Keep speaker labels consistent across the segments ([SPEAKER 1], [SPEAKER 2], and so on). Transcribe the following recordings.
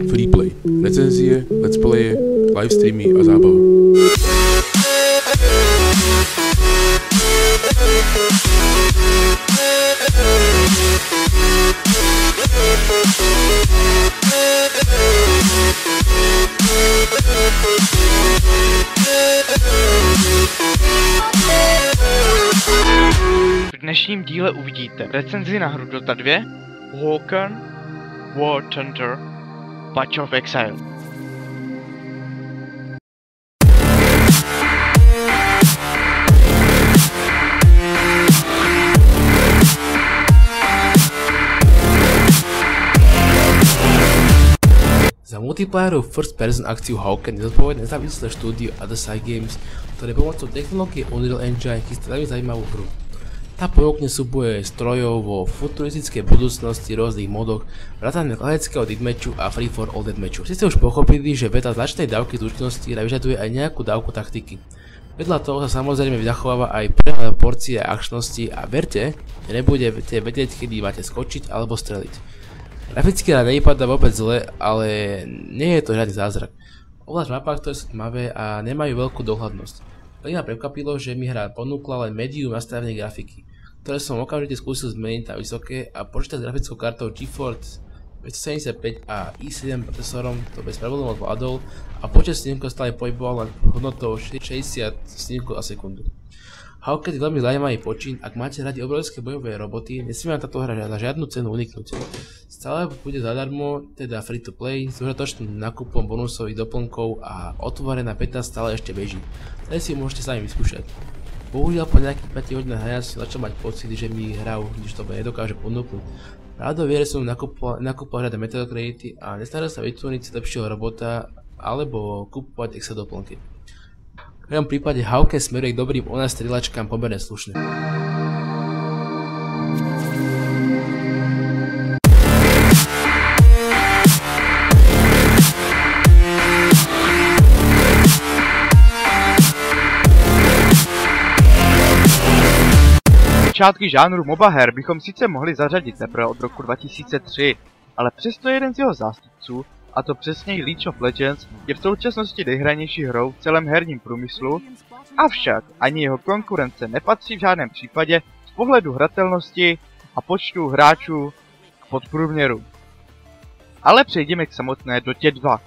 [SPEAKER 1] Freeplay. Recenzie, let's playe, livestreamy a zábava.
[SPEAKER 2] V dnešním díle uvidíte recenzi na hru Dota 2, Vulcan, War Thunder, Path of Exile.
[SPEAKER 1] Za multiplayerovú first-person akciu Vulcan je zodpovedné nezávislé štúdio Adasai Games, ktoré pomocou technológie Unreal Engine chystá veľmi zaujímavú hru. Tá ponúkne súboje strojov vo futuristickej budúcnosti v rôznych modoch, vrátane klasického deathmatchu a free for all deathmatchu. Si ste už pochopili, že beta značnej dávky zručnosti vyžaduje aj nejakú dávku taktiky. Vedľa toho sa samozrejme zachováva aj prehľad porcie akčnosti a verte, že nebudete vedieť, kedy máte skočiť alebo streliť. Graficky nám nevypadá vôbec zle, ale nie je to žiadny zázrak. Oblasť mapách, ktoré sú tmavé a nemajú veľkú dohľadnosť. Tak ma prekvapilo, že mi hra ponúkla len medium nastavenej grafiky, ktoré som okamžite skúsil zmeniť na vysoké a počítať s grafickou kartou GeForce 575 a i7 procesorom to bez problémov zvládol a počet snímkov stále pohyboval len hodnotou 60 snímkov za sekundu. Vulcan je veľmi zaujímavý počin, ak máte radi obrovské bojové roboty, nesmie vám táto hra za žiadnu cenu uniknúť. Stále bude zadarmo, teda free to play, s užitočným nákupom bonusových doplnkov a otvorená beta stále ešte beží. Tady si môžete sami vyskúšať. Bohužiaľ po nejakých 5 hodinách hrania som začal mať pocit, že mi hra už to nedokáže ponúknuť. Pravdou viere som nakupoval hľadať metal kredity a nesnažil sa vytvoriť si lepšieho robota alebo kupovať extra doplnky. V každom prípade Vulcan smeruje k dobrým online strieľačkám pomerne slušne.
[SPEAKER 2] Začátky žánru MOBA her bychom sice mohli zařadit teprve od roku 2003, ale přesto jeden z jeho zástupců, a to přesněji League of Legends, je v současnosti nejhranější hrou v celém herním průmyslu, avšak ani jeho konkurence nepatří v žádném případě z pohledu hratelnosti a počtu hráčů k podprůměru. Ale přejdeme k samotné Dotě 2.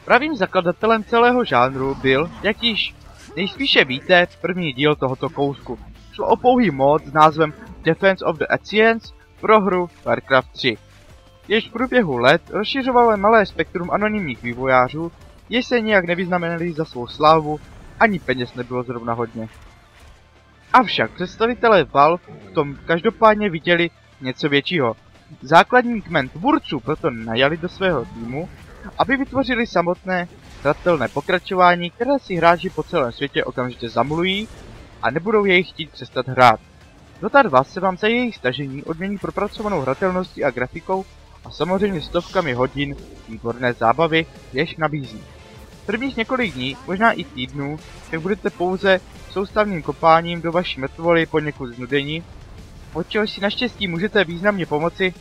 [SPEAKER 2] Pravým zakladatelem celého žánru byl, jak již nejspíše víte, první díl tohoto kousku. Šlo o pouhý mod s názvem Defense of the Ancients pro hru Warcraft 3. Jež v průběhu let rozšiřovalo malé spektrum anonymních vývojářů, jež se nijak nevyznamenali za svou slávu, ani peněz nebylo zrovna hodně. Avšak představitelé Valve v tom každopádně viděli něco většího. Základní kmen tvůrců proto najali do svého týmu, aby vytvořili samotné hratelné pokračování, které si hráči po celém světě okamžitě zamlují a nebudou jej chtít přestat hrát. Dota 2 se vám za jejich stažení odmění propracovanou hratelností a grafikou a samozřejmě stovkami hodin výborné zábavy, jež nabízí. Prvních několik dní, možná i týdnů, tak budete pouze soustavným kopáním do vaší mrtvoly poněkud znudení, od čehož si naštěstí můžete významně pomoci,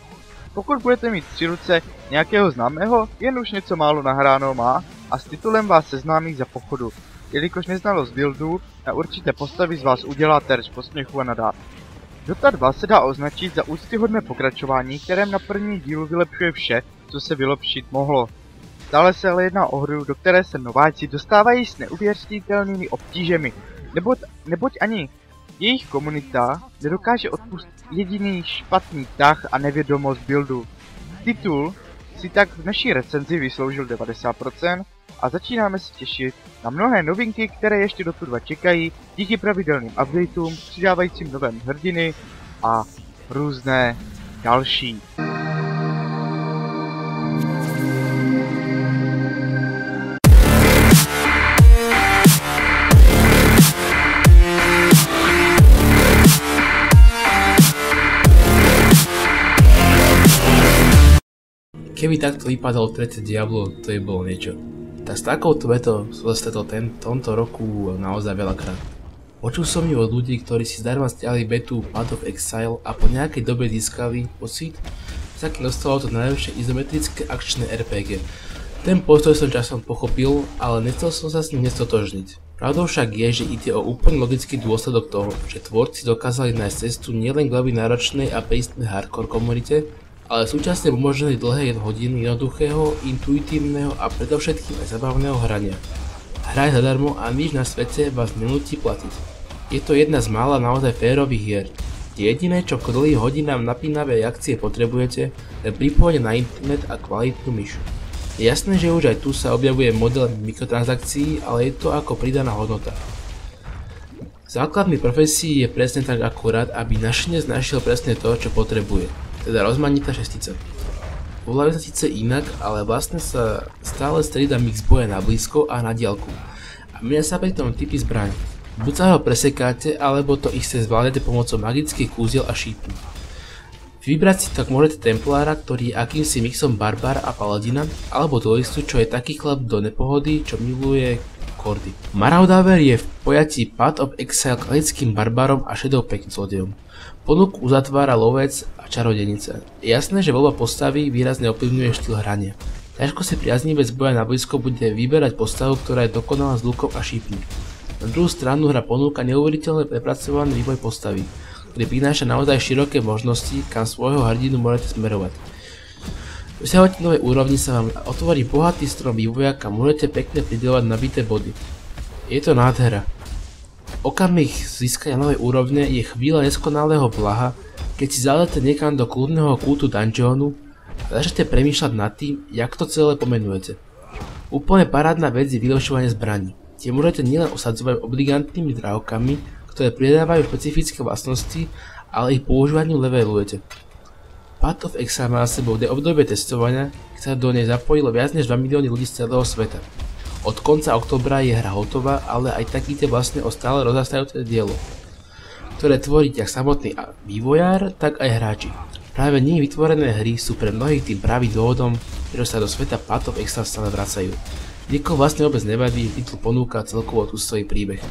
[SPEAKER 2] pokud budete mít při ruce nějakého známého, jen už něco málo nahráno má a s titulem vás seznámí za pochodu, jelikož neznalost buildů na určité postavy z vás udělá terč posměchu a nadát. Dota 2 se dá označit za úctyhodné pokračování, kterém na první dílu vylepšuje vše, co se vylepšit mohlo. Stále se ale jedná o hru, do které se nováci dostávají s neuvěřitelnými obtížemi, neboť ani jejich komunita nedokáže odpustit jediný špatný tah a nevědomost buildu. Titul si tak v naší recenzi vysloužil 90% a začínáme se těšit na mnohé novinky, které ještě Dotu 2 čekají díky pravidelným updateům, přidávajícím nové hrdiny a různé další.
[SPEAKER 1] Keby takto vypadalo tretie Diablo, to by bolo niečo. Tak s takouto vetou som stretol tomto roku naozaj veľakrát. Počul som ju od ľudí, ktorí si zdarma stiahli betu Path of Exile a po nejakej dobe získali pocit, že sa takým dostalo to najlepšie izometrické akčné RPG. Ten postoj som časom pochopil, ale nechcel som sa s ním nestotožniť. Pravdou však je, že ide o úplne logický dôsledok toho, že tvorci dokázali nájsť cestu nielen k veľmi náročnej a prísnej hardcore komunite, ale súčasne umožnili dlhé hodiny jednoduchého, intuitívneho a predovšetkým aj zabavného hrania. Hraj zadarmo a nič na svete vás nenúti platiť. Je to jedna z mála naozaj férových hier. Jediné, čo k dlhým hodinám napínavej akcie potrebujete, je pripojenie na internet a kvalitnú myš. Je jasné, že už aj tu sa objavuje model mikrotransakcií, ale je to ako pridaná hodnota. Základný profesí je presne tak akurát, aby našinec našiel presne to, čo potrebuje, teda rozmanitá šestica. Voláme sa síce inak, ale vlastne sa stále strieda mix boja na blízko a na diaľku. A menia sa pri tom typy zbraň. Buď sa ho presekáte, alebo to isté zvládnete pomocou magických kúziel a šípu. Vybrať si tak môžete Templára, ktorý je akýmsi mixom Barbára a Paladina, alebo Duelistu, čo je taký chlap do nepohody, čo miluje kordy. Marauder je v pojatí Path of Exile klasickým barbárom a Shadowpact zlodejom. Ponuku uzatvára lovec a čarodenica. Je jasné, že voľba postavy výrazne ovplyvňuje štýl hrania. Ťažko si priaznivec boja na blízko bude vyberať postavu, ktorá je dokonalá s lukom a šípmi. Na druhú stranu hra ponúka neuveriteľne prepracovaný vývoj postavy, ktorý prináša naozaj široké možnosti, kam svojho hrdinu môžete smerovať. V dosiahnutí novej úrovni sa vám otvorí bohatý strom vývoja, kam môžete pekne prideľovať nabité body. Je to nádhera. Okamih získania novej úrovne je chvíľa neskonalého blaha, keď si zalete niekam do kľudného kútu dungeonu a začnete premýšľať nad tým, jak to celé pomenujete. Úplne parádna vec je vylepšovanie zbraní. Tie môžete nielen osadzovať obligantnými drávkami, ktoré pridávajú špecifické vlastnosti, ale ich používaniu levelujete. Path of Exile má na sebou obdobie testovania, keď sa do nej zapojilo viac než 2 milióny ľudí z celého sveta. Od konca októbra je hra hotová, ale aj tak ide vlastne o stále rozrastajúce dielo, ktoré tvorí jak samotný vývojár, tak aj hráči. Práve nie vytvorené hry sú pre mnohých tým pravým dôvodom, prečo sa do sveta Path of Exile stále vracajú. Niekoho vlastne vôbec nevadí, titul ponúka celkovo tú svoj príbeh.